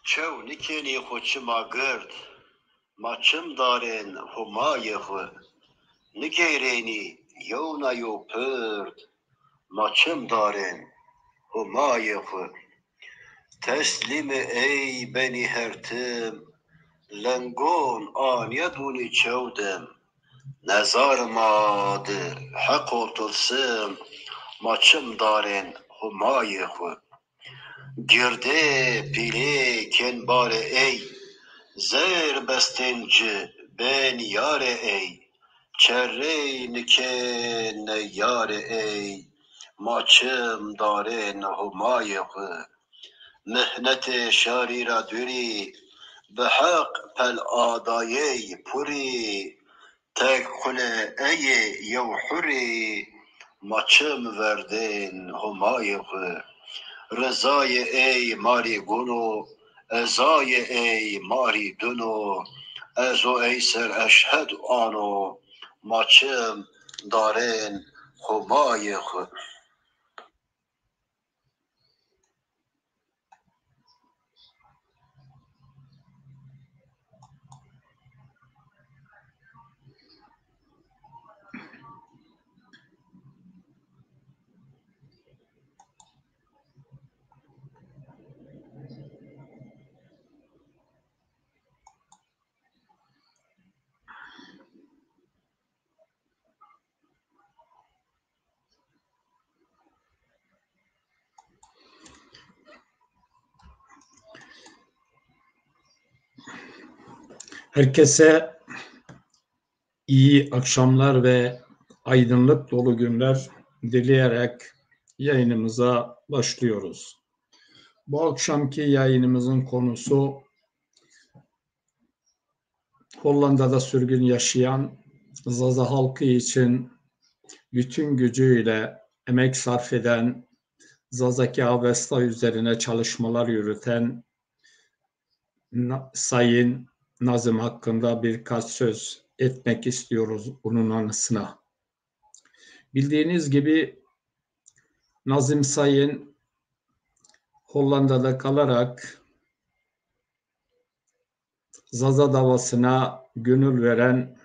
چو نکنی خوچ ما گرد ماچم دارن همای خو نگیرینی یونا یو پرد ماچم دارن همای خو تسلیم ای بنی هرتم لنگون آنیا دونی چودم نزار ماد حق و تلسم ماچم دارن همای خو گرده پیله کن بار ای زیر بستنج بین یار ای چره نکن یار ای ماچم دارن همای خو مهنت شاری را دوری به حق پل آدایه پوری تک خله ای یو حوری ماچم وردن همای خو رضای ای ماری گونو ازای ای ماری دونو ازو ای سر اشهد آنو maçım darên humayê xwe. Herkese iyi akşamlar ve aydınlık dolu günler dileyerek yayınımıza başlıyoruz. Bu akşamki yayınımızın konusu Hollanda'da sürgün yaşayan Zaza halkı için bütün gücüyle emek sarf eden, Zazaki Avesta üzerine çalışmalar yürüten Sayın Nazım hakkında birkaç söz etmek istiyoruz onun anısına. Bildiğiniz gibi Nazım Sayın Hollanda'da kalarak Zaza davasına gönül veren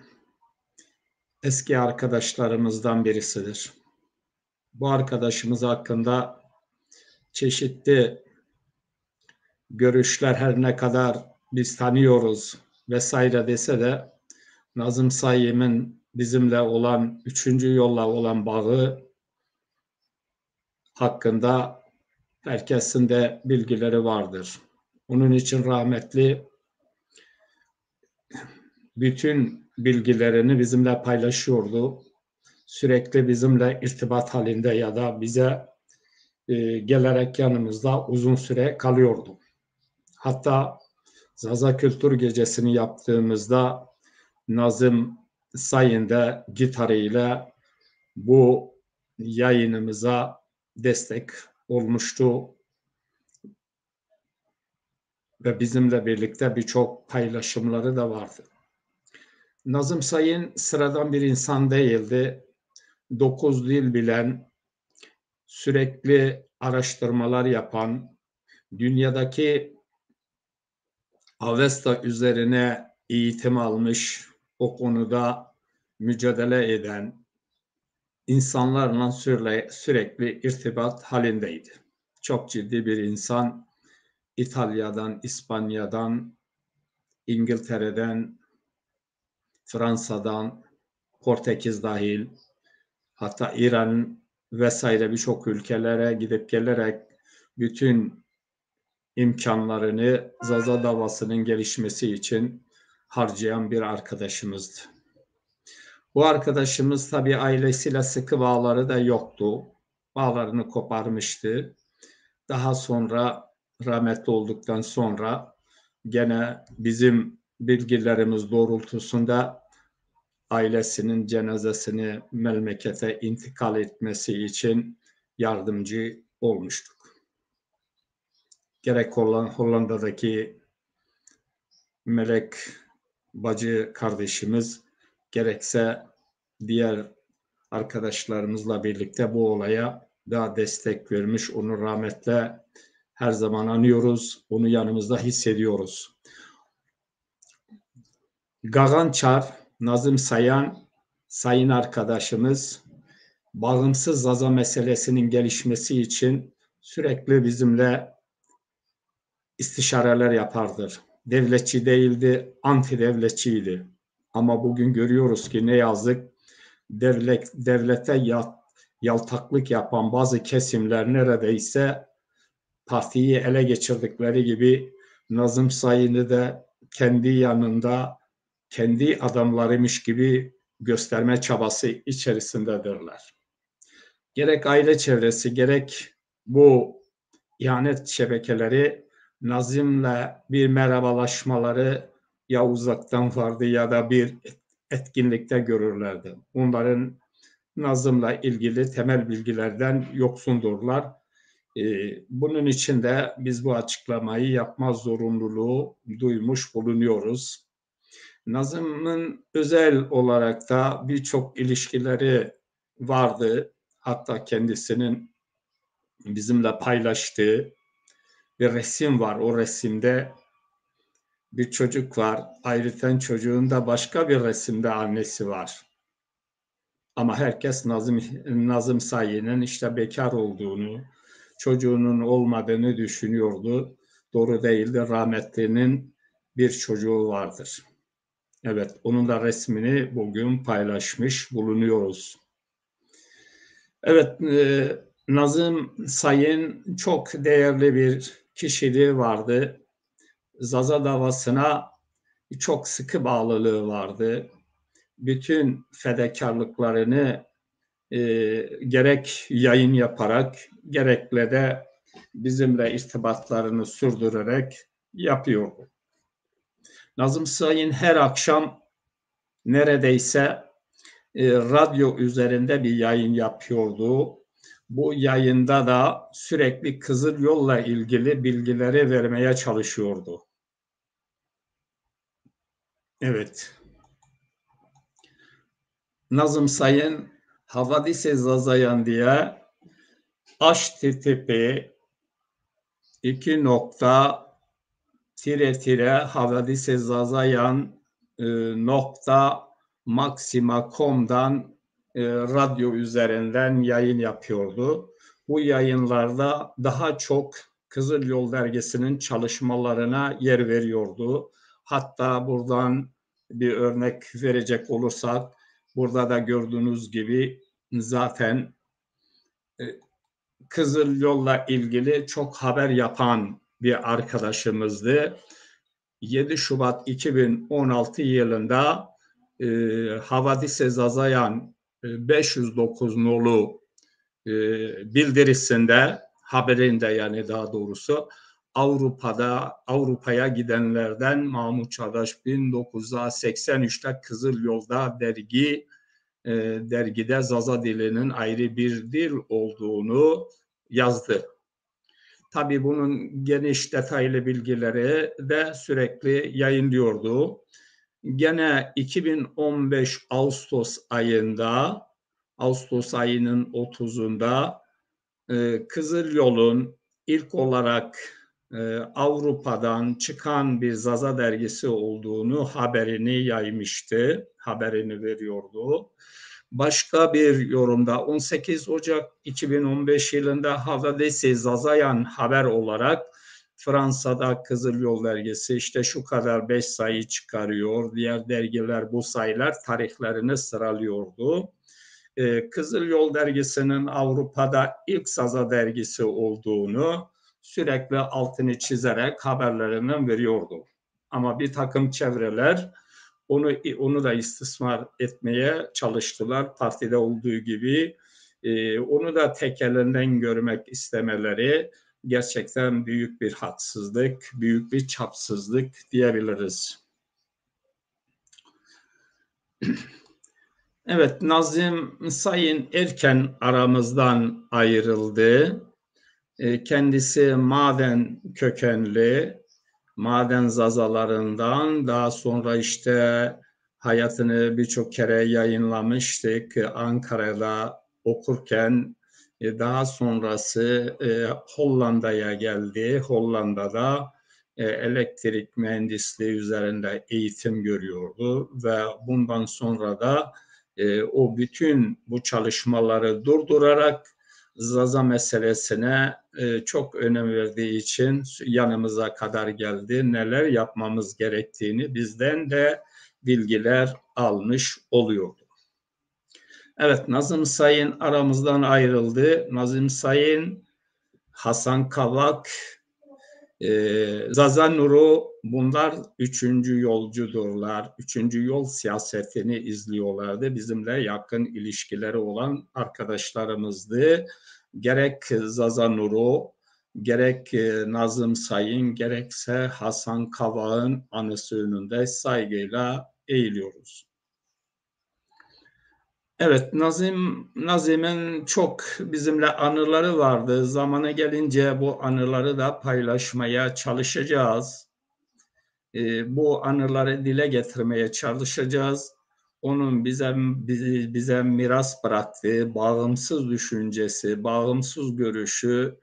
eski arkadaşlarımızdan birisidir. Bu arkadaşımız hakkında çeşitli görüşler her ne kadar biz tanıyoruz vesaire dese de Nazım Sayın'ın bizimle olan, 3. yolla olan bağı hakkında herkesin de bilgileri vardır. Onun için rahmetli bütün bilgilerini bizimle paylaşıyordu. Sürekli bizimle irtibat halinde ya da bize gelerek yanımızda uzun süre kalıyordu. Hatta Zaza Kültür Gecesi'ni yaptığımızda Nazım Sayın da gitarıyla bu yayınımıza destek olmuştu ve bizimle birlikte birçok paylaşımları da vardı. Nazım Sayın sıradan bir insan değildi. 9 dil bilen, sürekli araştırmalar yapan, dünyadaki Avesta üzerine eğitim almış, o konuda mücadele eden, insanlarla sürekli irtibat halindeydi. Çok ciddi bir insan. İtalya'dan, İspanya'dan, İngiltere'den, Fransa'dan, Portekiz dahil, hatta İran vesaire birçok ülkelere gidip gelerek bütün imkanlarını Zaza davasının gelişmesi için harcayan bir arkadaşımızdı. Bu arkadaşımız tabii ailesiyle sıkı bağları da yoktu. Bağlarını koparmıştı. Daha sonra rahmetli olduktan sonra gene bizim bilgilerimiz doğrultusunda ailesinin cenazesini memlekete intikal etmesi için yardımcı olmuştuk. Gerek Hollanda'daki Melek bacı kardeşimiz gerekse diğer arkadaşlarımızla birlikte bu olaya da destek vermiş. Onu rahmetle her zaman anıyoruz. Onu yanımızda hissediyoruz. Gagan Çar, Nazım Sayın arkadaşımız bağımsız Zaza meselesinin gelişmesi için sürekli bizimle istişareler yapardır. Devletçi değildi, anti devletçiydi. Ama bugün görüyoruz ki ne yazık devlete yaltaklık yapan bazı kesimler neredeyse partiyi ele geçirdikleri gibi Nazım Sayın'ı da kendi yanında kendi adamlarıymış gibi gösterme çabası içerisindedirler. Gerek aile çevresi gerek bu ihanet şebekeleri Nazım'la bir merhabalaşmaları ya uzaktan vardı ya da bir etkinlikte görürlerdi. Onların Nazım'la ilgili temel bilgilerden yoksundurlar. Bunun için de biz bu açıklamayı yapma zorunluluğu duymuş bulunuyoruz. Nazım'ın özel olarak da birçok ilişkileri vardı. Hatta kendisinin bizimle paylaştığı bir resim var. O resimde bir çocuk var. Ayrıca çocuğun da başka bir resimde annesi var. Ama herkes Nazım Sayi'nin işte bekar olduğunu, çocuğunun olmadığını düşünüyordu. Doğru değildi. Rahmetlinin bir çocuğu vardır. Evet, onun da resmini bugün paylaşmış bulunuyoruz. Evet, Nazım Sayın çok değerli bir kişiliği vardı. Zaza davasına çok sıkı bağlılığı vardı. Bütün fedakarlıklarını gerek yayın yaparak gerekle de bizimle irtibatlarını sürdürerek yapıyordu. Nazım Sayın her akşam neredeyse radyo üzerinde bir yayın yapıyordu. Bu yayında da sürekli Kızılyol'la ilgili bilgileri vermeye çalışıyordu. Evet. Nazım Sayın Havadis-i Zazayan diye http havadiszazayan maxima.com'dan radyo üzerinden yayın yapıyordu. Bu yayınlarda daha çok Kızılyol Dergisi'nin çalışmalarına yer veriyordu. Hatta buradan bir örnek verecek olursak, burada da gördüğünüz gibi zaten Kızılyol'la ilgili çok haber yapan bir arkadaşımızdı. 7 Şubat 2016 yılında Havadis-i Zazayan 509 nolu bildirisinde, haberinde yani daha doğrusu Avrupa'ya gidenlerden Mahmut Çağdaş 1983'te Kızılyol'da dergide Zaza dilinin ayrı bir dil olduğunu yazdı. Tabii bunun geniş detaylı bilgileri de sürekli yayınlıyordu. Gene 2015 Ağustos ayının 30'unda Kızılyol'un ilk olarak Avrupa'dan çıkan bir Zaza dergisi olduğunu haberini yaymıştı, haberini veriyordu. Başka bir yorumda 18 Ocak 2015 yılında Havadis-i Zazayan haber olarak Fransa'da Kızılyol dergisi işte şu kadar 5 sayı çıkarıyor, diğer dergiler bu sayılar tarihlerini sıralıyordu. Kızılyol dergisinin Avrupa'da ilk Zaza dergisi olduğunu sürekli altını çizerek haberlerini veriyordu. Ama bir takım çevreler onu da istismar etmeye çalıştılar. Partide olduğu gibi onu da tek elinden görmek istemeleri gerçekten büyük bir haksızlık, büyük bir çapsızlık diyebiliriz. Evet, Nazım Sayın erken aramızdan ayrıldı. Kendisi maden kökenli, maden zazalarından, daha sonra işte hayatını birçok kere yayınlamıştık. Ankara'da okurken daha sonrası Hollanda'ya geldi. Hollanda'da elektrik mühendisliği üzerinde eğitim görüyordu ve bundan sonra da o bütün bu çalışmaları durdurarak Zaza meselesine çok önem verdiği için yanımıza kadar geldi. Neler yapmamız gerektiğini bizden de bilgiler almış oluyordu. Evet, Nazım Sayın aramızdan ayrıldı. Nazım Sayın, Hasan Kavak, Zaza Nuru, bunlar üçüncü yolcudurlar. Üçüncü yol siyasetini izliyorlardı. Bizimle yakın ilişkileri olan arkadaşlarımızdı. Gerek Zaza Nuru, gerek Nazım Sayın, gerekse Hasan Kavak'ın anısı önünde saygıyla eğiliyoruz. Evet, Nazim'in çok bizimle anıları vardı. Zamanı gelince bu anıları da paylaşmaya çalışacağız. bu anıları dile getirmeye çalışacağız. Onun bize miras bıraktığı bağımsız düşüncesi, bağımsız görüşü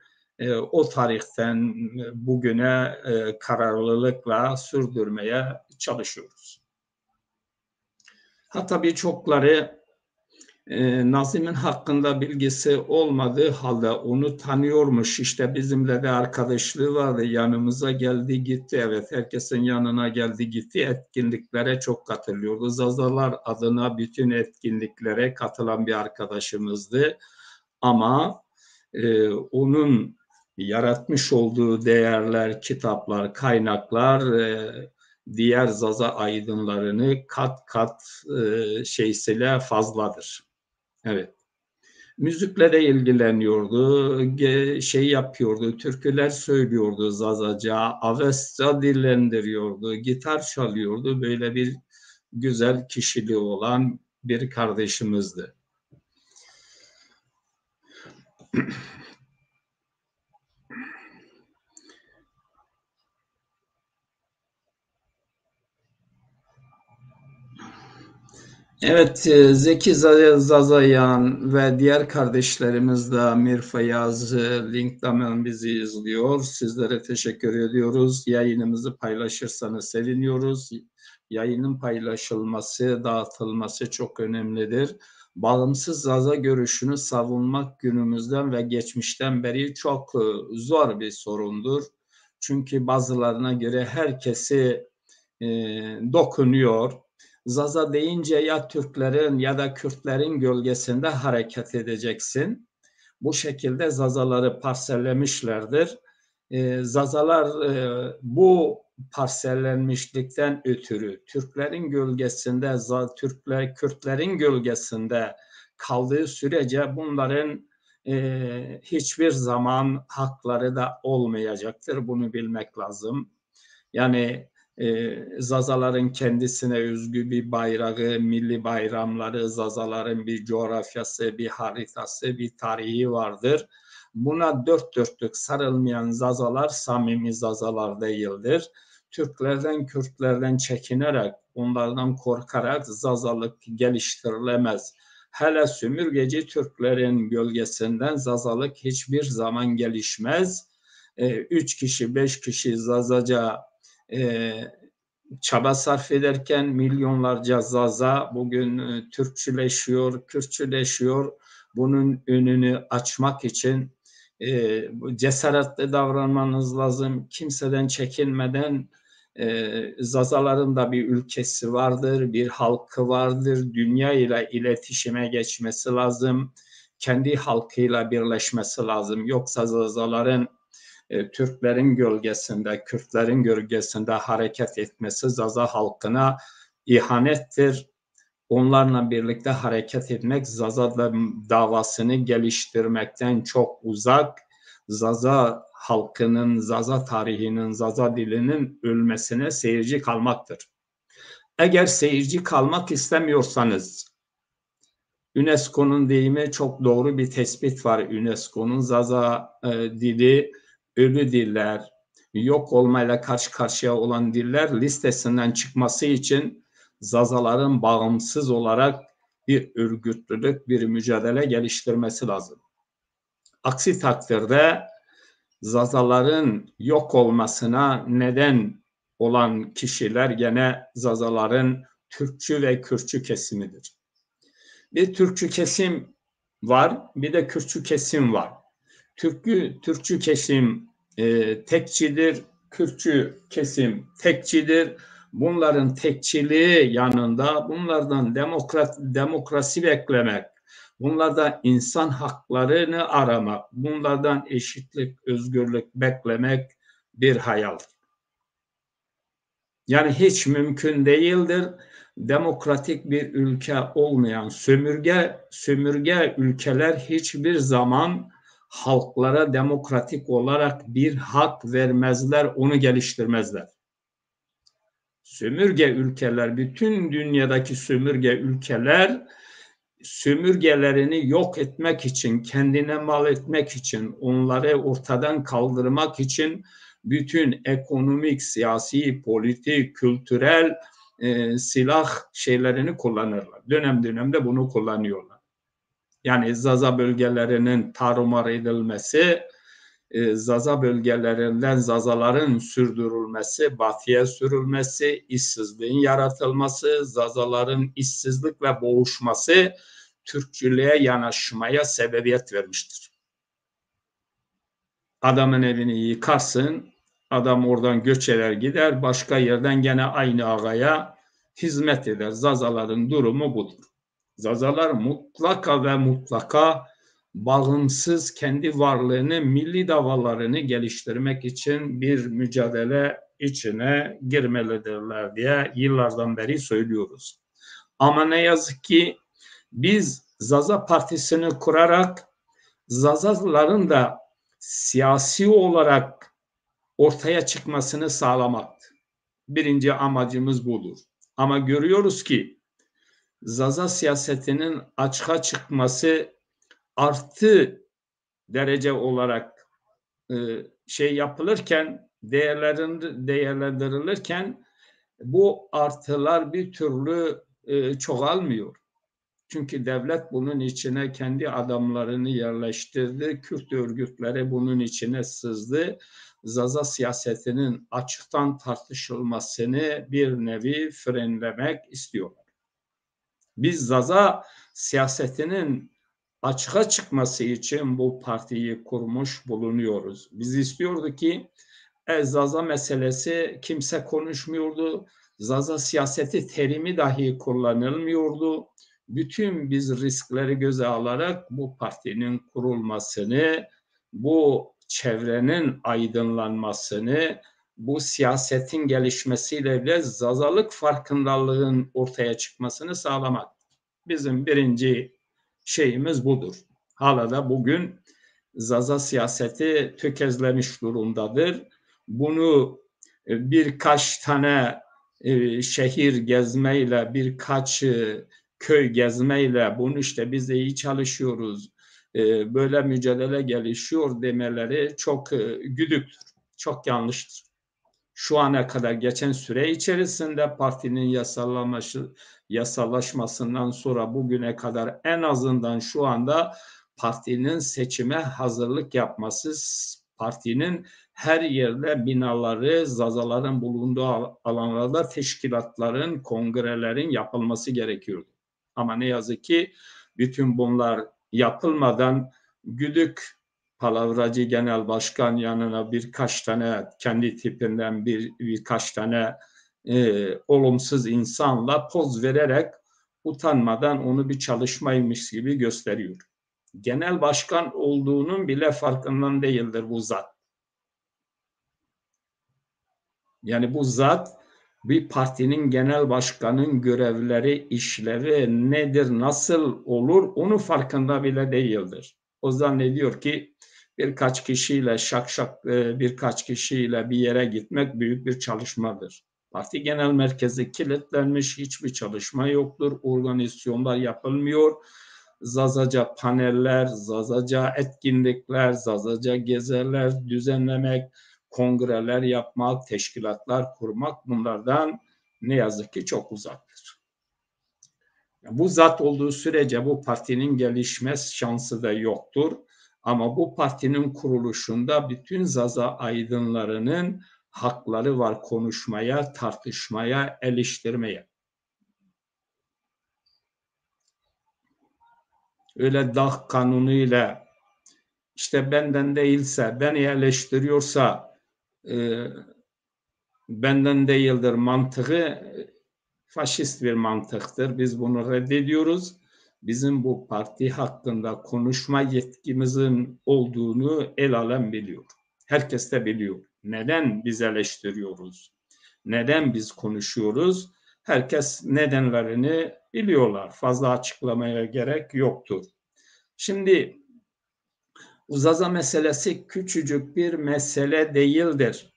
o tarihten bugüne kararlılıkla sürdürmeye çalışıyoruz. Hatta birçokları Nazım'ın hakkında bilgisi olmadığı halde onu tanıyormuş. İşte bizimle de arkadaşlığı vardı. Yanımıza geldi gitti. Evet, herkesin yanına geldi gitti. Etkinliklere çok katılıyordu. Zazalar adına bütün etkinliklere katılan bir arkadaşımızdı. Ama onun yaratmış olduğu değerler, kitaplar, kaynaklar diğer Zaza aydınlarını kat kat şeysiyle fazladır. Evet. Müzikle de ilgileniyordu, şey yapıyordu, türküler söylüyordu Zazaca, Avesça dillendiriyordu, gitar çalıyordu. Böyle bir güzel kişiliği olan bir kardeşimizdi. Evet, Zeki Zazayan ve diğer kardeşlerimiz de Mir Feyyaz linkten bizi izliyor. Sizlere teşekkür ediyoruz. Yayınımızı paylaşırsanız seviniyoruz. Yayının paylaşılması, dağıtılması çok önemlidir. Bağımsız Zaza görüşünü savunmak günümüzden ve geçmişten beri çok zor bir sorundur. Çünkü bazılarına göre herkesi dokunuyor. Zaza deyince ya Türklerin ya da Kürtlerin gölgesinde hareket edeceksin. Bu şekilde Zazaları parsellemişlerdir. Zazalar bu parsellenmişlikten ötürü Türklerin gölgesinde, Kürtlerin gölgesinde kaldığı sürece bunların hiçbir zaman hakları da olmayacaktır. Bunu bilmek lazım. Yani Zazaların kendisine özgü bir bayrağı, milli bayramları, Zazaların bir coğrafyası, bir haritası, bir tarihi vardır. Buna dört dörtlük sarılmayan Zazalar samimi Zazalar değildir. Türklerden, Kürtlerden çekinerek, onlardan korkarak Zazalık geliştirilemez. Hele sömürgeci Türklerin gölgesinden Zazalık hiçbir zaman gelişmez. 3 kişi, 5 kişi Zazaca çaba sarf ederken milyonlarca Zaza bugün Türkçüleşiyor, Kürtçüleşiyor. Bunun önünü açmak için cesaretli davranmanız lazım. Kimseden çekinmeden Zazaların da bir ülkesi vardır, bir halkı vardır. Dünya ile iletişime geçmesi lazım. Kendi halkıyla birleşmesi lazım. Yoksa Zazaların Türklerin gölgesinde, Kürtlerin gölgesinde hareket etmesi Zaza halkına ihanettir. Onlarla birlikte hareket etmek Zaza davasını geliştirmekten çok uzak. Zaza halkının, Zaza tarihinin, Zaza dilinin ölmesine seyirci kalmaktır. Eğer seyirci kalmak istemiyorsanız, UNESCO'nun deyimi çok doğru bir tespit var. UNESCO'nun Zaza dili ölü diller, yok olmayla karşı karşıya olan diller listesinden çıkması için Zazaların bağımsız olarak bir örgütlülük, bir mücadele geliştirmesi lazım. Aksi takdirde Zazaların yok olmasına neden olan kişiler gene Zazaların Türkçü ve Kürtçü kesimidir. Bir Türkçü kesim var, bir de Kürtçü kesim var. Türkçü kesim tekçidir, Kürtçü kesim tekçidir. Bunların tekçiliği yanında bunlardan demokrasi beklemek, bunlardan insan haklarını aramak, bunlardan eşitlik, özgürlük beklemek bir hayaldir. Yani hiç mümkün değildir. Demokratik bir ülke olmayan sömürge ülkeler hiçbir zaman halklara demokratik olarak bir hak vermezler, onu geliştirmezler. Sömürge ülkeler, bütün dünyadaki sömürge ülkeler sömürgelerini yok etmek için, kendine mal etmek için, onları ortadan kaldırmak için bütün ekonomik, siyasi, politik, kültürel silah şeylerini kullanırlar. Dönem dönemde bunu kullanıyorlar. Yani Zaza bölgelerinin tarumar edilmesi, Zaza bölgelerinden Zazaların sürdürülmesi, batıya sürülmesi, işsizliğin yaratılması, Zazaların işsizlik ve boğuşması Türkçülüğe yanaşmaya sebebiyet vermiştir. Adamın evini yıkarsın, adam oradan göç eder gider, başka yerden gene aynı ağaya hizmet eder. Zazaların durumu budur. Zazalar mutlaka ve mutlaka bağımsız kendi varlığını, milli davalarını geliştirmek için bir mücadele içine girmelidirler diye yıllardan beri söylüyoruz. Ama ne yazık ki biz Zaza Partisi'ni kurarak Zazaların da siyasi olarak ortaya çıkmasını sağlamaktı. Birinci amacımız budur. Ama görüyoruz ki Zaza siyasetinin açığa çıkması artı derece olarak yapılırken, değerlendirilirken bu artılar bir türlü çoğalmıyor. Çünkü devlet bunun içine kendi adamlarını yerleştirdi. Kürt örgütleri bunun içine sızdı. Zaza siyasetinin açıktan tartışılmasını bir nevi frenlemek istiyorlar. Biz Zaza siyasetinin açığa çıkması için bu partiyi kurmuş bulunuyoruz. Biz istiyorduk ki Zaza meselesi kimse konuşmuyordu. Zaza siyaseti terimi dahi kullanılmıyordu. Bütün biz riskleri göze alarak bu partinin kurulmasını, bu çevrenin aydınlanmasını, bu siyasetin gelişmesiyle bile Zazalık farkındalığın ortaya çıkmasını sağlamak. Bizim birinci şeyimiz budur. Hala da bugün Zaza siyaseti tökezlemiş durumdadır. Bunu birkaç tane şehir gezmeyle, birkaç köy gezmeyle, bunu işte biz de iyi çalışıyoruz, böyle mücadele gelişiyor demeleri çok güdüktür, çok yanlıştır. Şu ana kadar geçen süre içerisinde partinin yasallaşmasından sonra bugüne kadar en azından şu anda partinin seçime hazırlık yapması, partinin her yerde binaları, Zazaların bulunduğu alanlarda teşkilatların, kongrelerin yapılması gerekiyordu. Ama ne yazık ki bütün bunlar yapılmadan güdük palavracı genel başkan yanına birkaç tane kendi tipinden birkaç tane olumsuz insanla poz vererek utanmadan onu bir çalışmaymış gibi gösteriyor. Genel başkan olduğunun bile farkından değildir bu zat. Yani bu zat bir partinin genel başkanın görevleri, işlevi nedir, nasıl olur onun farkında bile değildir. O zannediyor ki birkaç kişiyle birkaç kişiyle bir yere gitmek büyük bir çalışmadır. Parti genel merkezi kilitlenmiş, hiçbir çalışma yoktur, organizasyonlar yapılmıyor. Zazaca paneller, Zazaca etkinlikler, Zazaca geziler düzenlemek, kongreler yapmak, teşkilatlar kurmak bunlardan ne yazık ki çok uzaktır. Bu zat olduğu sürece bu partinin gelişme şansı da yoktur. Ama bu partinin kuruluşunda bütün Zaza aydınlarının hakları var konuşmaya, tartışmaya, eleştirmeye. Öyle dağ kanunuyla işte benden değilse, beni eleştiriyorsa benden değildir mantığı faşist bir mantıktır. Biz bunu reddediyoruz. Bizim bu parti hakkında konuşma yetkimizin olduğunu el alem biliyor. Herkes de biliyor. Neden biz eleştiriyoruz? Neden biz konuşuyoruz? Herkes nedenlerini biliyorlar. Fazla açıklamaya gerek yoktur. Şimdi Zaza meselesi küçücük bir mesele değildir.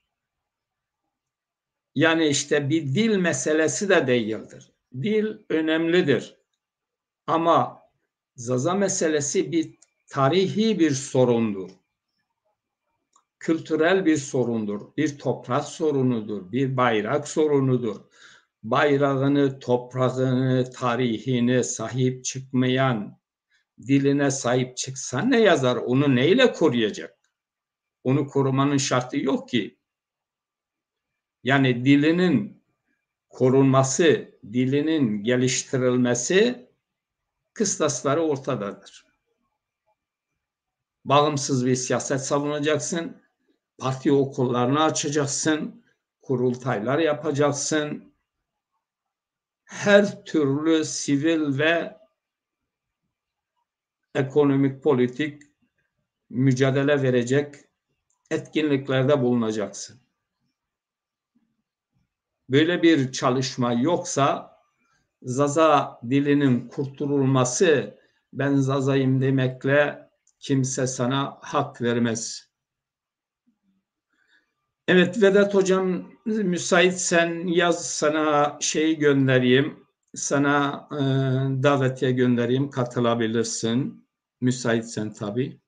Yani işte bir dil meselesi de değildir. Dil önemlidir. Ama Zaza meselesi bir tarihi bir sorundur. kültürel bir sorundur, bir toprak sorunudur, bir bayrak sorunudur. Bayrağını, toprağını, tarihine sahip çıkmayan, diline sahip çıksa ne yazar? Onu neyle koruyacak? Onu korumanın şartı yok ki. Yani dilinin korunması, dilinin geliştirilmesi kıstasları ortadadır. Bağımsız bir siyaset savunacaksın, parti okullarını açacaksın, kurultaylar yapacaksın, her türlü sivil ve ekonomik, politik mücadele verecek etkinliklerde bulunacaksın. Böyle bir çalışma yoksa Zaza dilinin kurtulması, ben Zaza'yım demekle kimse sana hak vermez. Evet Vedat Hocam, müsaitsen yaz, sana şeyi göndereyim, sana davetiye göndereyim, katılabilirsin. Müsaitsen tabii.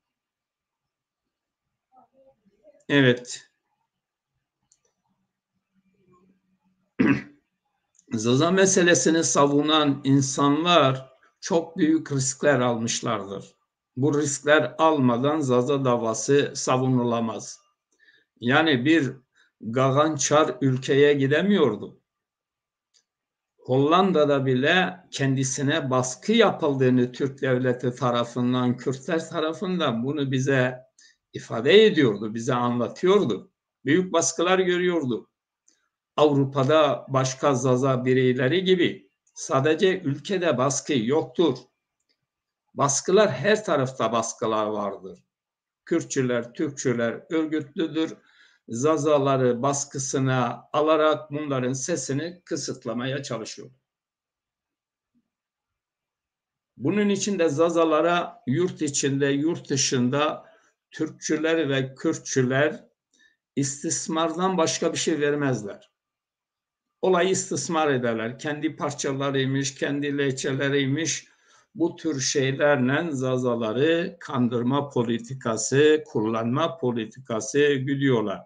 Evet. Zaza meselesini savunan insanlar çok büyük riskler almışlardır. Bu riskler almadan Zaza davası savunulamaz. Yani bir Gagan Çar ülkeye gidemiyordu. Hollanda'da bile kendisine baskı yapıldığını Türk devleti tarafından, Kürtler tarafından bunu bize ifade ediyordu, bize anlatıyordu. Büyük baskılar görüyordu. Avrupa'da başka Zaza bireyleri gibi sadece ülkede baskı yoktur. Baskılar, her tarafta baskılar vardır. Kürtçüler, Türkçüler örgütlüdür. Zazaları baskısına alarak bunların sesini kısıtlamaya çalışıyor. Bunun için de Zazalara yurt içinde, yurt dışında Türkçüler ve Kürtçüler istismardan başka bir şey vermezler. Olayı istismar ederler. Kendi parçalarıymış, kendi lehçeleriymiş. Bu tür şeylerle Zazaları kandırma politikası, kullanma politikası güdüyorlar.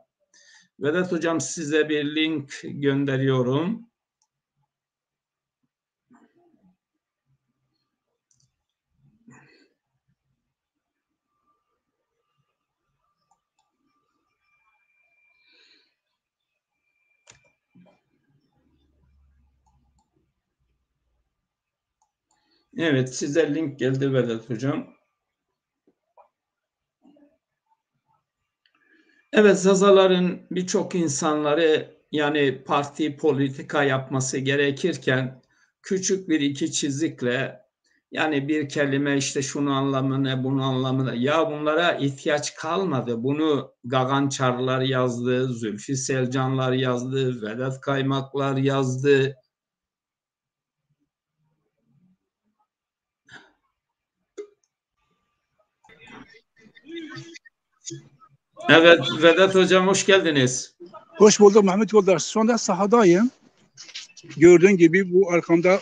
Vedat Hocam, size bir link gönderiyorum. Evet, size link geldi Vedat Hocam. Evet, Zazaların birçok insanları, yani parti politika yapması gerekirken küçük bir iki çizikle, yani bir kelime işte şunu anlamı ne, bunu anlamı ne, ya bunlara ihtiyaç kalmadı. Bunu Gagan Çarlar yazdı, Zülfü Selcanlar yazdı, Vedat Kaymaklar yazdı. Evet Vedat Hocam, hoş geldiniz. Hoş bulduk Mehmet Yoldaş. Şu anda sahadayım. Gördüğün gibi bu arkamda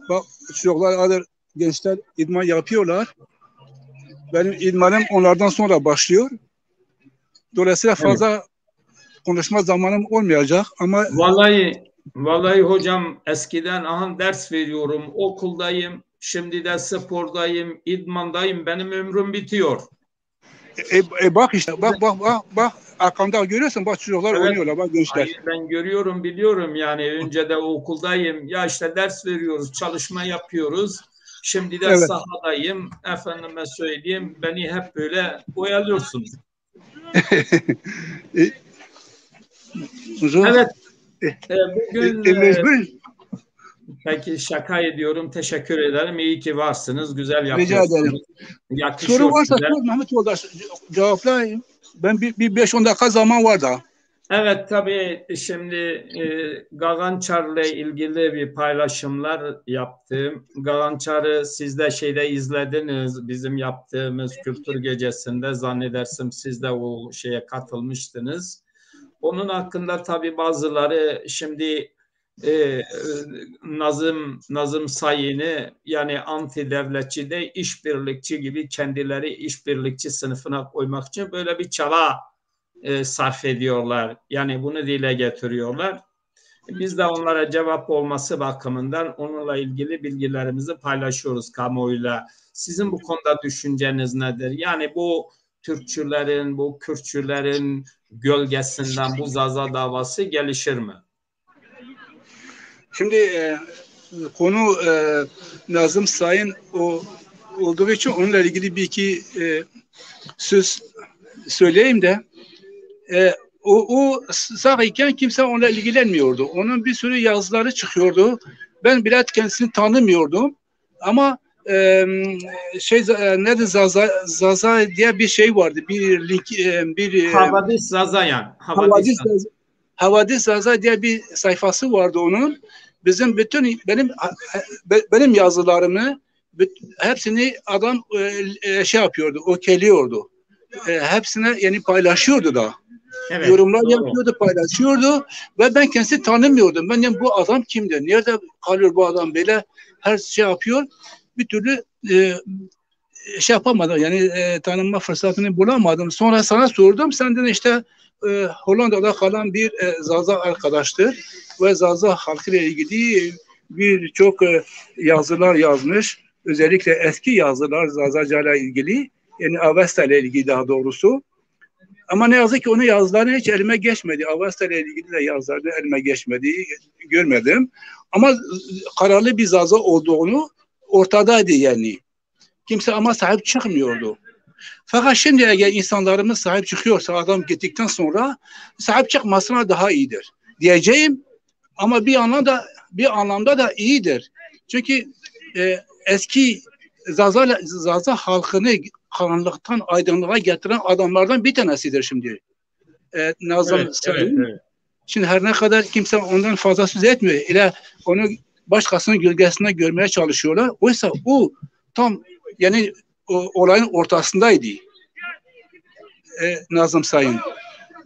bak, çocuklar, gençler idman yapıyorlar. Benim idmanım onlardan sonra başlıyor. Dolayısıyla fazla konuşma zamanım olmayacak ama Vallahi hocam, eskiden ders veriyorum, okuldayım, şimdi de spordayım, idmandayım, benim ömrüm bitiyor. Bak işte bak arkamda görüyorsun, bak çocuklar oynuyorlar, bak gençler. Hayır, ben görüyorum, biliyorum, yani önce de okuldayım, ya işte ders veriyoruz, çalışma yapıyoruz, şimdi de sahadayım, efendime söyleyeyim, beni hep böyle oyalıyorsunuz. Evet, bugün peki, şaka ediyorum, teşekkür ederim, iyi ki varsınız, güzel yapıyorsunuz. Rica ederim. Soru varsa sor Mehmet Yoldaş, cevaplayayım. Ben bir 5-10 dakika zaman var da. Evet, tabii şimdi Gagan Çar'la ilgili bir paylaşımlar yaptım. Gagan Çar'ı siz de şeyde izlediniz, bizim yaptığımız kültür gecesinde, zannedersem siz de o şeye katılmıştınız. Onun hakkında tabii bazıları şimdi Nazım Sayın'ı, yani anti devletçi de işbirlikçi gibi kendileri işbirlikçi sınıfına koymak için böyle bir çaba sarf ediyorlar. Yani bunu dile getiriyorlar. Biz de onlara cevap olması bakımından onunla ilgili bilgilerimizi paylaşıyoruz kamuoyuyla. Sizin bu konuda düşünceniz nedir? Yani bu Türkçülerin, bu Kürtçülerin gölgesinden bu Zaza davası gelişir mi? Şimdi konu Nazım Sayın olduğu için onunla ilgili bir iki söz söyleyeyim de o sağ iken kimse onunla ilgilenmiyordu. Onun bir sürü yazıları çıkıyordu. Ben bile kendisini tanımıyordum. Ama nedir Zaza diye bir şey vardı. Bir link Havadis Zazayan. Havadis Zaza diye bir sayfası vardı onun. Benim yazılarımı hepsini adam şey yapıyordu, okeliyordu. Hepsine yani paylaşıyordu da. Evet, yorumlar yapıyordu, paylaşıyordu ve ben kendisini tanımıyordum. Ben yani bu adam kimdir? Nerede kalıyor bu adam böyle? Her şey yapıyor. Bir türlü şey yapamadım. Yani tanınma fırsatını bulamadım. Sonra sana sordum. Senden işte Hollanda'da kalan bir Zaza arkadaştır ve Zaza halkıyla ilgili birçok yazılar yazmış. Özellikle eski yazılar Zazaca'yla ilgili. Yani Avesta ile ilgili daha doğrusu. Ama ne yazık ki onun yazıları hiç elime geçmedi. Avesta ile ilgili de yazıları elime geçmedi. Görmedim. Ama kararlı bir Zaza olduğunu ortadaydı yani. Kimse ama sahip çıkmıyordu. Fakat şimdi eğer insanlarımız sahip çıkıyorsa adam gittikten sonra sahip çıkmasına daha iyidir diyeceğim. Ama bir anlamda da iyidir. Çünkü eski Zaza halkını karanlıktan aydınlığa getiren adamlardan bir tanesidir şimdi. Nazım Sayın. Evet. Şimdi her ne kadar kimse ondan fazla söz etmiyor. İle onu başkasının gölgesinde görmeye çalışıyorlar. Oysa o tam yani olayın ortasındaydı. Nazım Sayın.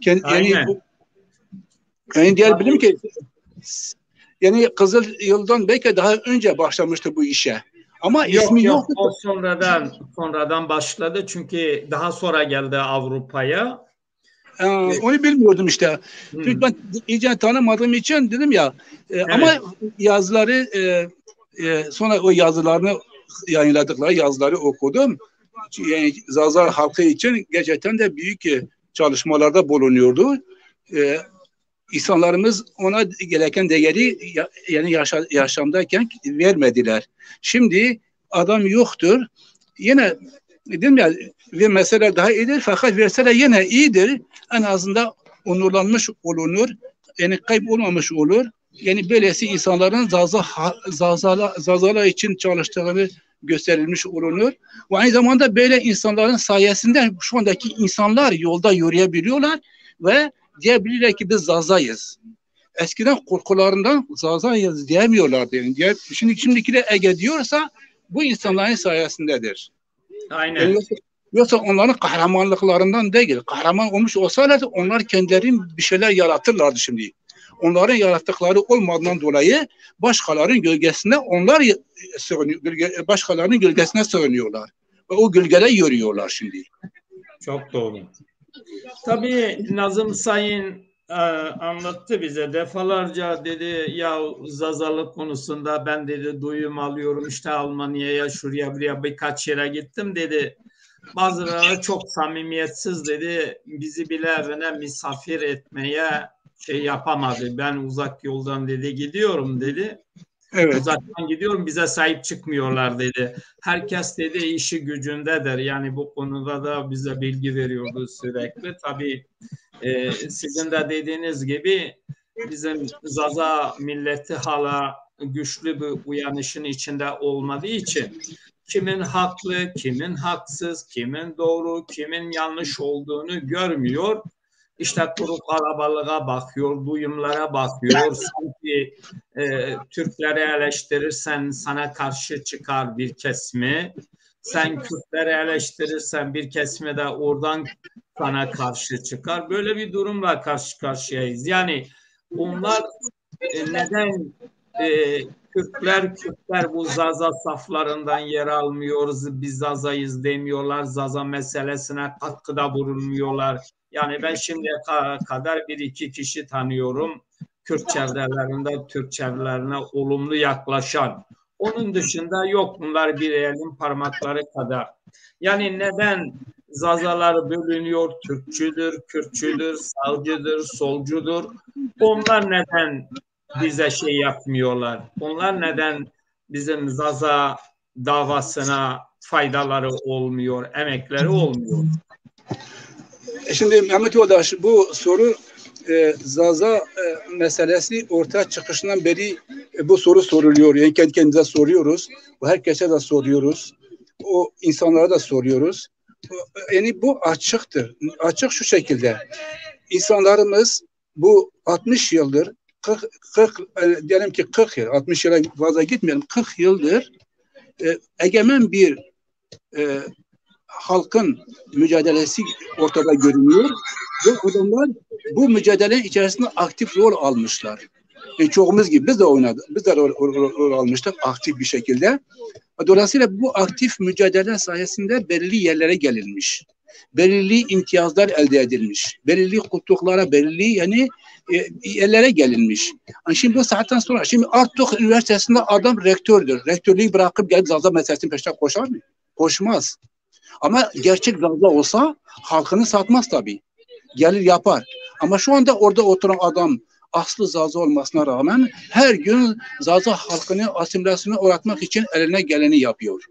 Yani diyebilirim ki yani Kızıl Yıl'dan belki daha önce başlamıştı bu işe. Ama ismi yoktu. O sonradan başladı çünkü daha sonra geldi Avrupa'ya. Onu bilmiyordum işte. Çünkü ben iyice tanımadığım için dedim ya. Evet. Ama yazıları sonra o yazılarını yayınladıkları yazıları okudum. Yani Zaza halkı için gerçekten de büyük çalışmalarda bulunuyordu. İnsanlarımız ona gereken değeri yani yaşamdayken vermediler. Şimdi adam yoktur. Yine dedim ya ve mesela daha iyidir fakat verseler yine iyidir. En azından onurlanmış olunur. Yani kaybolmamış olur. Yani böylesi insanların Zazalar için çalıştığını gösterilmiş olunur. Ve aynı zamanda böyle insanların sayesinde şu andaki insanlar yolda yürüyebiliyorlar ve diyebilirler ki biz Zazayız. Eskiden korkularından Zazayız diyemiyorlardı. Yani şimdikiler Ege diyorsa bu insanların sayesindedir. Aynen. Yani yoksa onların kahramanlıklarından değil. Kahraman olmuş olsalardı onlar kendileri bir şeyler yaratırlardı şimdi. Onların yarattıkları olmadığından dolayı başkalarının gölgesine başkalarının gölgesine sığınıyorlar. Ve o gölgede yürüyorlar şimdi. Çok doğru. Tabii Nazım Sayın anlattı bize defalarca dedi ya Zazalık konusunda ben dedi duyum alıyorum işte Almanya'ya şuraya buraya birkaç yere gittim dedi. Bazıları çok samimiyetsiz dedi bizi bile evine misafir etmeye şey yapamadı. Ben uzak yoldan dedi gidiyorum dedi. Evet. Uzaktan gidiyorum bize sahip çıkmıyorlar dedi. Herkes dedi işi gücündedir. Yani bu konuda da bize bilgi veriyordu sürekli. Tabii sizin de dediğiniz gibi bizim Zaza milleti hala güçlü bir uyanışın içinde olmadığı için kimin haklı, kimin haksız, kimin doğru, kimin yanlış olduğunu görmüyor. İşte kuru kalabalığa bakıyor, duyumlara bakıyor. Sanki Türkleri eleştirirsen sana karşı çıkar bir kesimi. Sen Kürtleri eleştirirsen bir kesimi de oradan sana karşı çıkar. Böyle bir durumla karşı karşıyayız. Yani onlar neden Kürtler bu Zaza saflarından yer almıyoruz. Biz Zaza'yız demiyorlar. Zaza meselesine katkıda bulunmuyorlar. Yani ben şimdiye kadar bir iki kişi tanıyorum. Kürt çevrelerinde Türk çevrelerine olumlu yaklaşan. Onun dışında yok, bunlar bir elin parmakları kadar. Yani neden Zazalar bölünüyor? Türkçüdür, Kürtçüdür, sağcıdır, solcudur. Onlar neden bize şey yapmıyorlar? Onlar neden bizim Zaza davasına faydaları olmuyor, emekleri olmuyor? Şimdi Mehmet Yoldaş, bu soru Zaza meselesi ortaya çıkışından beri bu soru soruluyor. Yani kendi kendimize soruyoruz. Herkese de soruyoruz. O insanlara da soruyoruz. Yani bu açıktır. Açık şu şekilde. İnsanlarımız bu 60 yıldır 40 diyelim ki 40 yıl, 60 yıla fazla gitmeyelim, 40 yıldır egemen bir halkın mücadelesi ortada görünüyor ve adamlar bu mücadele içerisinde aktif rol almışlar. Çoğumuz gibi biz de oynadık, biz de rol almıştık aktif bir şekilde. Dolayısıyla bu aktif mücadele sayesinde belirli yerlere gelinmiş. Belirli imtiyazlar elde edilmiş. Belirli kutluklara, belirli yani yerlere gelinmiş. Yani şimdi bu saatten sonra, şimdi Artuk Üniversitesi'nde adam rektördür. Rektörlüğü bırakıp gelip Zaza meselesinin peşine koşar mı? Koşmaz. Ama gerçek Zaza olsa halkını satmaz tabii. Gelir yapar. Ama şu anda orada oturan adam aslı Zaza olmasına rağmen her gün Zaza halkını asimilasyona uğratmak için eline geleni yapıyor.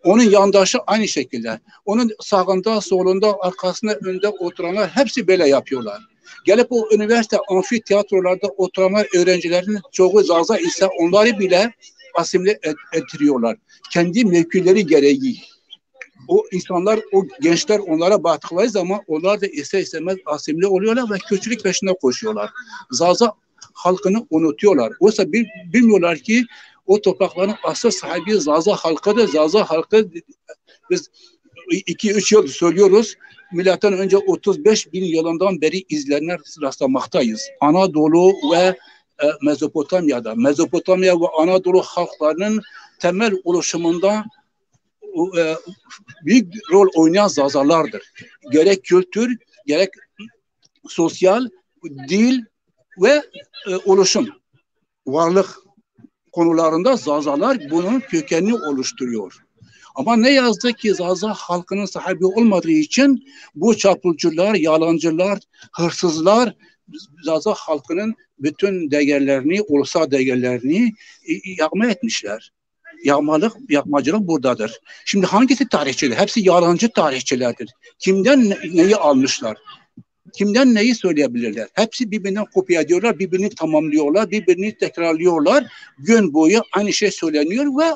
Onun yandaşı aynı şekilde. Onun sağında, solunda, arkasında, önünde oturanlar hepsi böyle yapıyorlar. Gelip o üniversite amfiteyatrolarda oturanlar, öğrencilerin çoğu Zaza ise onları bile asimile ettiriyorlar. Kendi mevkileri gereği. O insanlar, o gençler onlara baktıkları zaman onlar da ister istemez asimile oluyorlar ve kötülük peşinde koşuyorlar. Zaza halkını unutuyorlar. Oysa bilmiyorlar ki o toprakların asıl sahibi Zaza halkıdır. Zaza halkı biz 2-3 yıl söylüyoruz. Milattan önce 35 bin yılından beri izlerine rastlamaktayız. Anadolu ve Mezopotamya'da. Mezopotamya ve Anadolu halklarının temel oluşumunda büyük rol oynayan Zazalardır. Gerek kültür, gerek sosyal, dil ve oluşum, varlık konularında Zazalar bunun kökenini oluşturuyor. Ama ne yazdı ki Zaza halkının sahibi olmadığı için bu çapulcular, yalancılar, hırsızlar Zaza halkının bütün değerlerini, ulusal değerlerini yakma etmişler. Yakmacılık buradadır. Şimdi hangisi tarihçiler? Hepsi yalancı tarihçilerdir. Kimden neyi almışlar? Kimden neyi söyleyebilirler? Hepsi birbirinden kopya ediyorlar, birbirini tamamlıyorlar, birbirini tekrarlıyorlar. Gün boyu aynı şey söyleniyor ve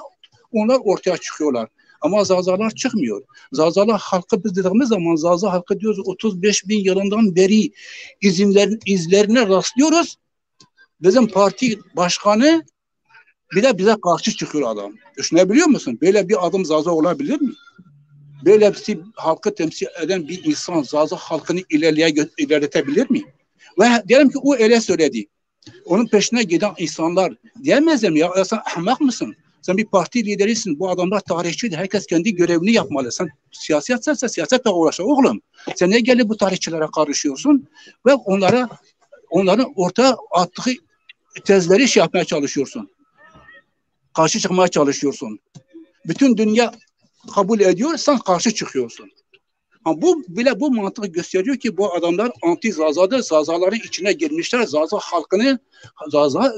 onlar ortaya çıkıyorlar. Ama Zazalar çıkmıyor. Zazalar halkı biz dediğimiz zaman Zaza halkı diyoruz 35 bin yılından beri izlerine rastlıyoruz. Bizim parti başkanı bir de bize karşı çıkıyor adam. Düşünebiliyor musun? Böyle bir adam Zaza olabilir mi? Böyle bir halkı temsil eden bir insan Zaza halkını ilerletebilir mi? Ve diyelim ki o öyle söyledi. Onun peşine giden insanlar diyemezler mi? Ya sen ahmak mısın? Sen bir parti liderisin. Bu adamlar tarihçidir. Herkes kendi görevini yapmalı. Sen siyasetsense siyasetle uğraş oğlum. Sen ne gelip bu tarihçilere karışıyorsun ve onların ortaya attığı tezleri şey yapmaya çalışıyorsun. Karşı çıkmaya çalışıyorsun. Bütün dünya kabul ediyor, sen karşı çıkıyorsun. Ama bu mantığı gösteriyor ki bu adamlar anti-Zazadır. Zazaların içine girmişler. Zaza halkını, Zaza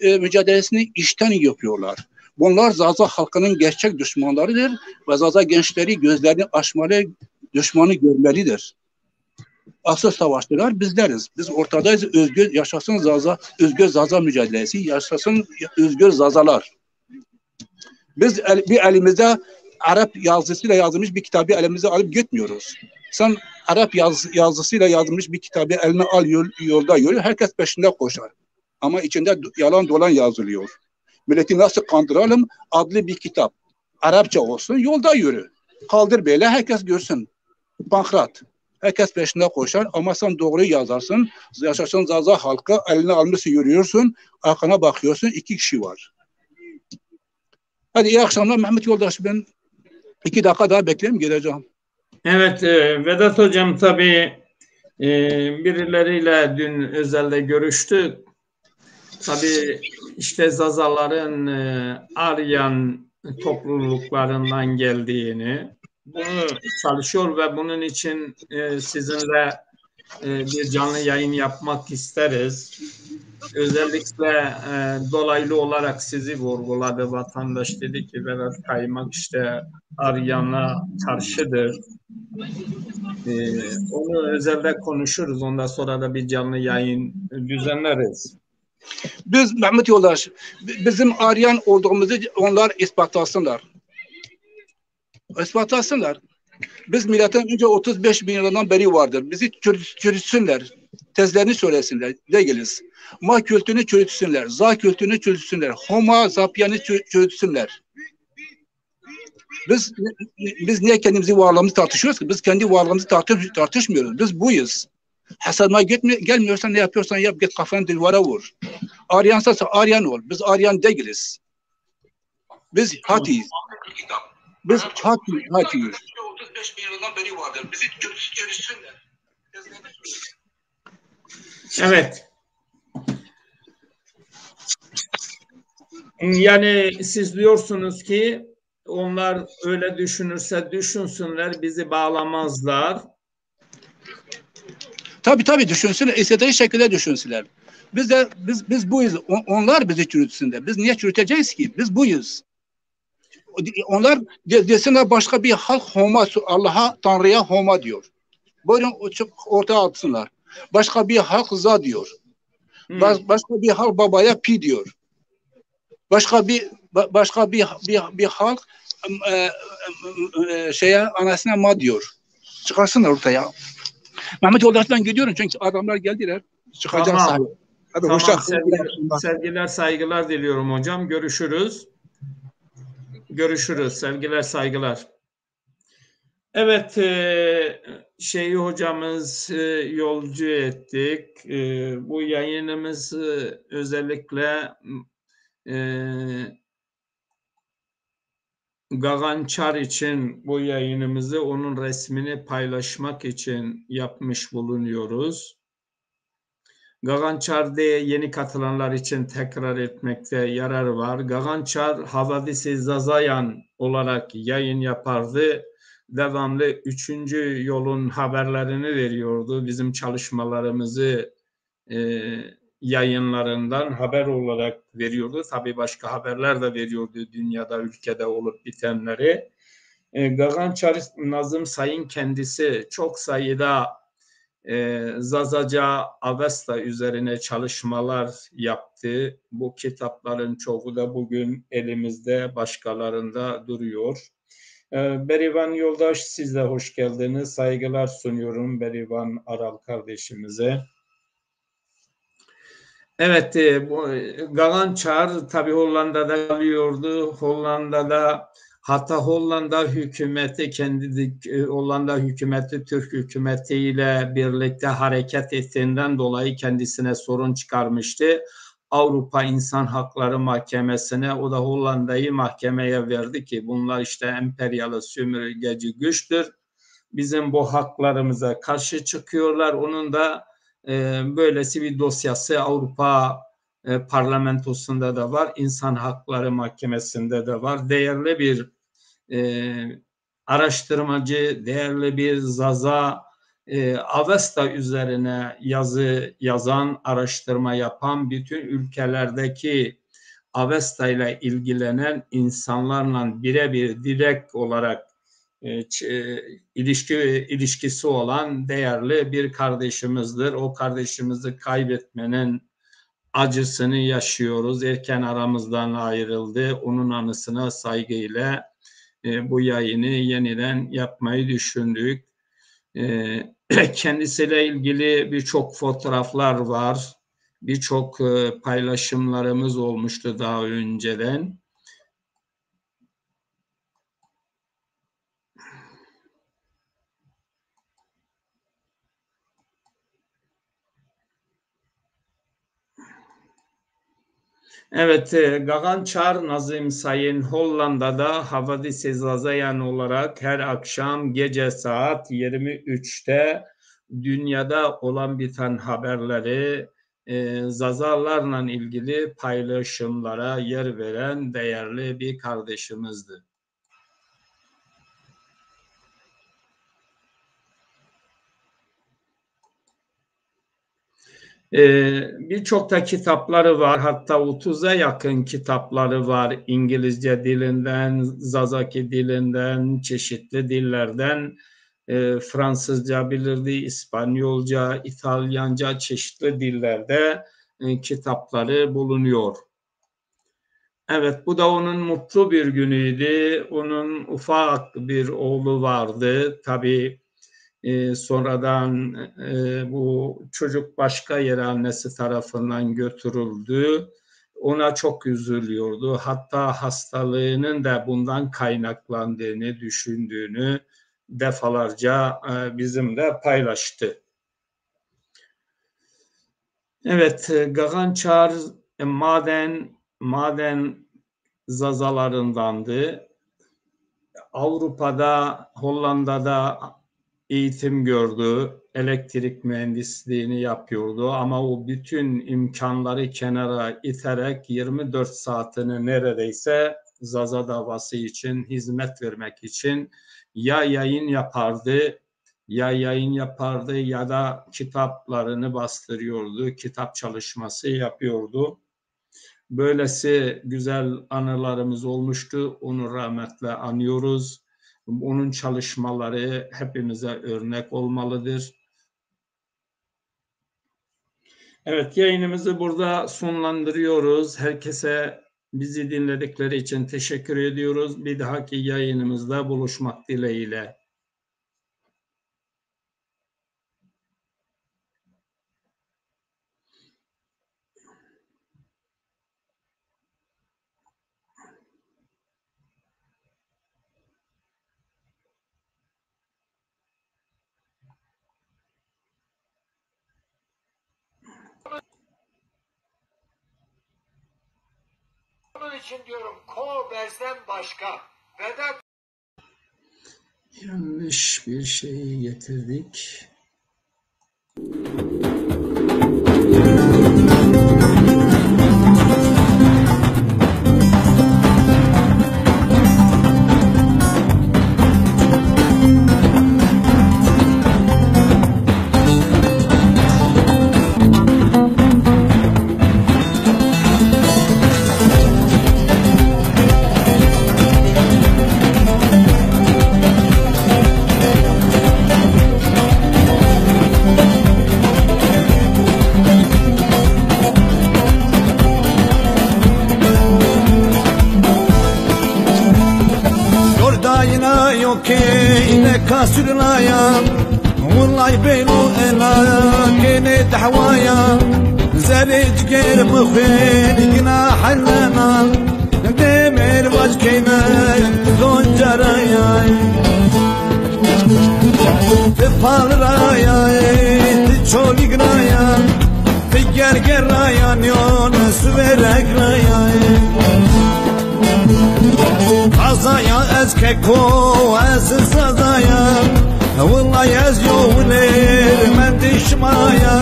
mücadelesini işten yapıyorlar. Bunlar Zaza halkının gerçek düşmanlarıdır ve Zaza gençleri gözlerini açmalı, düşmanı görmelidir. Asıl savaşçılar bizleriz. Biz ortadayız. Özgür yaşasın Zaza, özgür Zaza mücadelesi, yaşasın özgür Zazalar. Biz bir elimizde Arap yazısıyla yazılmış bir kitabı elimize alıp gitmiyoruz. Sen Arap yazısıyla yazılmış bir kitabı eline al, yolda yürü, herkes peşinde koşar. Ama içinde yalan dolan yazılıyor. Milleti nasıl kandıralım adlı bir kitap. Arapça olsun, yolda yürü. Kaldır böyle, herkes görsün. Pankrat. Herkes peşinde koşar ama sen doğruyu yazarsın. Yaşasın Zaza halkı, eline almışsın, yürüyorsun. Arkana bakıyorsun, 2 kişi var. Hadi iyi akşamlar Mehmet Yoldaş. Ben 2 dakika daha bekleyeyim, geleceğim. Evet, Vedat Hocam tabii birileriyle dün özelde görüştük. Tabii işte Zazaların Aryan topluluklarından geldiğini, bunu çalışıyor ve bunun için sizinle bir canlı yayın yapmak isteriz. Özellikle dolaylı olarak sizi vurguladı vatandaş, dedi ki Vedat Kaymak işte Aryan'a karşıdır. Onu özelde konuşuruz. Ondan sonra da bir canlı yayın düzenleriz. Biz Mehmet Yoldaş, bizim Aryan olduğumuzu onlar ispatlasınlar. İspatlasınlar. Biz milattan önce 35 bin yılından beri vardır. Bizi çürütsünler. Tezlerini söylesinler. Değiliz. Ma kültürünü çürütsünler. Za kültürünü çürütsünler. Homo sapiens'i çürütsünler. Biz niye kendimizi varlığımızı tartışıyoruz ki? Biz kendi varlığımızı tartışmıyoruz. Biz buyuz. Hesabına gelmiyorsan ne yapıyorsan yap, git kafanı duvara vur. Aryansa Aryan ol. Biz Aryan değiliz. Biz Hatiyiz. Biz Hatiyiz. 35 bin yıldan beri vardır. Bizi çürütsünler. Evet. Yani siz diyorsunuz ki onlar öyle düşünürse düşünsünler, bizi bağlamazlar. Tabii düşünsünler. İstediği şekilde düşünsünler. Biz buyuz. Onlar bizi çürütsünler. Biz niye çürüteceğiz ki? Biz buyuz. Onlar desinler başka bir halk Homa, Allah'a, Tanrı'ya Homa diyor. Buyurun ortaya atsınlar. Başka bir halk Za diyor. Başka bir halk babaya Pi diyor. Başka bir halk anasına Ma diyor. Çıkarsınlar ortaya. Mehmet Yoldaş'tan gidiyorum çünkü adamlar geldiler. Çıkacağız Tamam. sahaya. Hadi Tamam. hoşça Sevgiler, saygılar diliyorum hocam. Görüşürüz. Görüşürüz. Sevgiler, saygılar. Evet, şeyi hocamız yolcu ettik. Bu yayınımız özellikle Gagan Çar için bu yayınımızı onun resmini paylaşmak için yapmış bulunuyoruz. Gagan Çar diye yeni katılanlar için tekrar etmekte yarar var. Gagan Çar Havadis-i Zazayan olarak yayın yapardı. Devamlı 3. yolun haberlerini veriyordu. Bizim çalışmalarımızı yayınlarından haber olarak veriyordu. Tabii başka haberler de veriyordu dünyada, ülkede olup bitenleri. Gagan Çar Nazım Sayın kendisi çok sayıda Zazaca Avesta üzerine çalışmalar yaptı. Bu kitapların çoğu da bugün elimizde, başkalarında duruyor. Berivan Yoldaş, siz de hoş geldiniz. Saygılar sunuyorum Berivan Aral kardeşimize. Evet, bu Gagan Çar tabii Hollanda'da kalıyordu. Hatta Hollanda hükümeti Hollanda hükümeti Türk hükümetiyle birlikte hareket ettiğinden dolayı kendisine sorun çıkarmıştı. Avrupa İnsan Hakları Mahkemesi'ne, o da Hollanda'yı mahkemeye verdi ki bunlar işte emperyalist sömürgeci güçtür. Bizim bu haklarımıza karşı çıkıyorlar. Onun da böylesi bir dosyası Avrupa Parlamentosu'nda da var, İnsan Hakları Mahkemesi'nde de var. Değerli bir araştırmacı, değerli bir Zaza, Avesta üzerine yazı yazan, araştırma yapan, bütün ülkelerdeki Avesta ile ilgilenen insanlarla birebir direkt olarak ilişkisi olan değerli bir kardeşimizdir. O kardeşimizi kaybetmenin acısını yaşıyoruz. Erken aramızdan ayrıldı. Onun anısına saygıyla bu yayını yeniden yapmayı düşündük. Kendisiyle ilgili birçok fotoğraflar var. Birçok paylaşımlarımız olmuştu daha önceden. Evet, Gagan Çar Nazım Sayın Hollanda'da Havadis-i Zazayan olarak her akşam gece saat 23'te dünyada olan biten haberleri Zazalarla ilgili paylaşımlara yer veren değerli bir kardeşimizdi. Birçok da kitapları var, hatta 30'a yakın kitapları var. İngilizce dilinden, Zazaki dilinden, çeşitli dillerden, Fransızca bilirdi, İspanyolca, İtalyanca, çeşitli dillerde kitapları bulunuyor. Evet, bu da onun mutlu bir günüydü. Onun ufak bir oğlu vardı. Tabii sonradan bu çocuk başka yere annesi tarafından götürüldü. Ona çok üzülüyordu. Hatta hastalığının da bundan kaynaklandığını düşündüğünü defalarca bizimle paylaştı. Evet, Gagan Çar maden zazalarındandı. Avrupa'da, Hollanda'da eğitim gördü, elektrik mühendisliğini yapıyordu ama o bütün imkanları kenara iterek 24 saatini neredeyse Zaza davası için hizmet vermek için ya yayın yapardı ya da kitaplarını bastırıyordu, kitap çalışması yapıyordu. Böylesi güzel anılarımız olmuştu, onu rahmetle anıyoruz. Onun çalışmaları hepimize örnek olmalıdır. Evet, yayınımızı burada sonlandırıyoruz. Herkese bizi dinledikleri için teşekkür ediyoruz. Bir dahaki yayınımızda buluşmak dileğiyle. Onun için diyorum Kobers'ten başka Vedat yanlış bir şeyi getirdik. كاسرنايا والله بينو انا كنت حوايا زريج غير مخين جناح لنا دمر وجهنا دون جرايا تفال رايا تشولي رايا تجر رايا نيون سويرك رايا Azaya ezkeko ez zazaya Vallahi ez yovler men dişmaya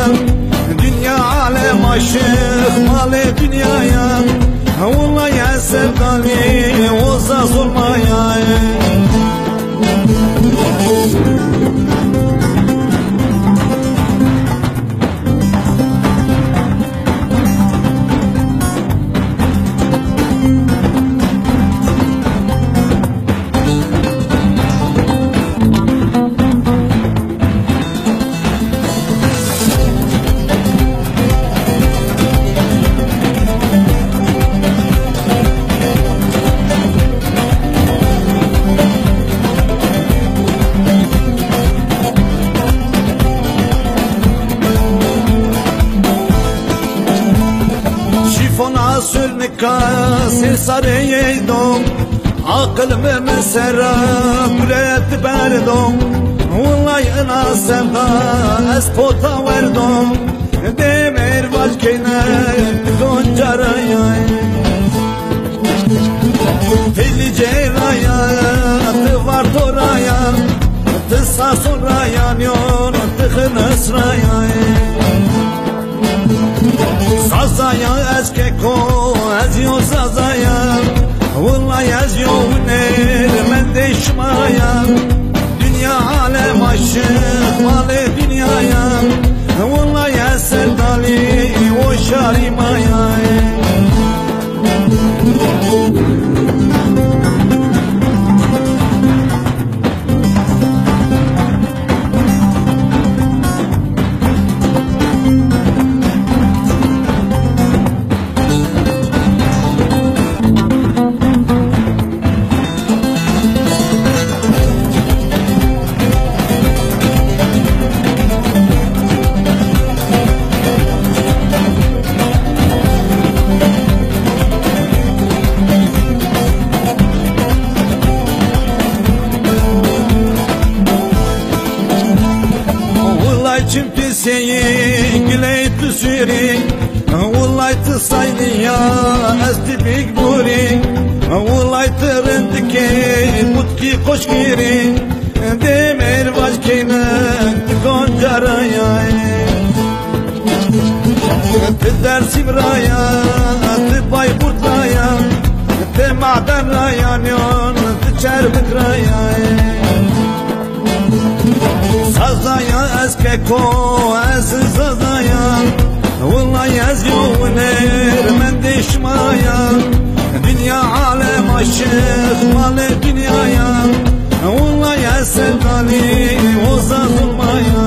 Dünya alem aşık male dünyaya Vallahi ez sevdali ozaz olmaya Kasir sarıydım Aklımı mesela Gület verdim Vallahi ana sevda Espota verdim demir vazkene goncaraya Telli ceraya tı var toraya tı sağ soraya nyon tı hınısraya Sazaya eskeko eziyo sazaya Vallahi eziyo uner men deşmaya Dünya alem aşık malı dünyaya Vallahi eserdali o şarimaya Seyi gileyt süri Vallahi tırsaydı ya esti big buri Vallahi tırındaki mutki koş giri Demir vazkine goncaraya Tı dersim raya tı bayburtlaya Tı maden raya nyon tı çerbik raya Sazaya eskeko ez sazaya Vallahi ez yoner men deşmaya Dünya alem aşık malı dünyaya Vallahi ez sevdali o zazılmaya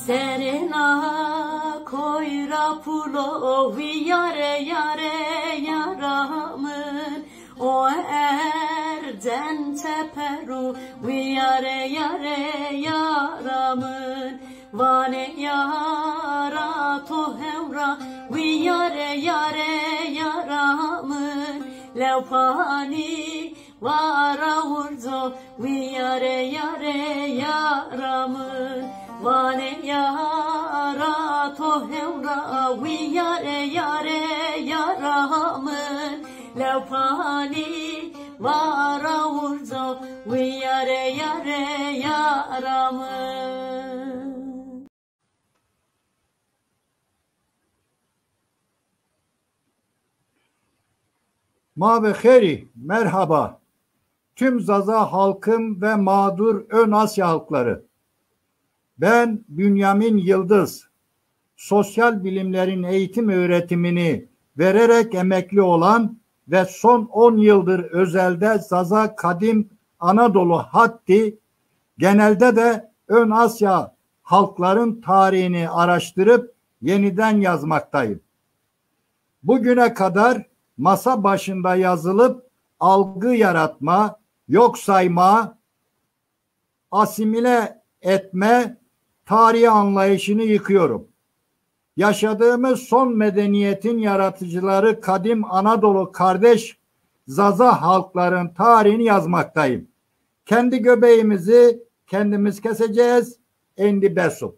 Serena koyra pulo vi yare yare yaramın O erden teperu vi yare yare yaramın Vane yara to hevra vi yare yare yaramın Levpani vara urzo vi yare yare yaramın Vane yara to hevra vi yare yare yaramın Levpani vara urzo vi yare yare yaramın Mavi Kheri, merhaba. Tüm Zaza halkım ve mağdur Ön Asya halkları. Ben Bünyamin Yıldız. Sosyal bilimlerin eğitim öğretimini vererek emekli olan ve son 10 yıldır özelde Zaza Kadim Anadolu Hatti, genelde de Ön Asya halkların tarihini araştırıp yeniden yazmaktayım. Bugüne kadar masa başında yazılıp algı yaratma, yok sayma, asimile etme tarihi anlayışını yıkıyorum. Yaşadığımız son medeniyetin yaratıcıları kadim Anadolu kardeş Zaza halkların tarihini yazmaktayım. Kendi göbeğimizi kendimiz keseceğiz. Endi Besu.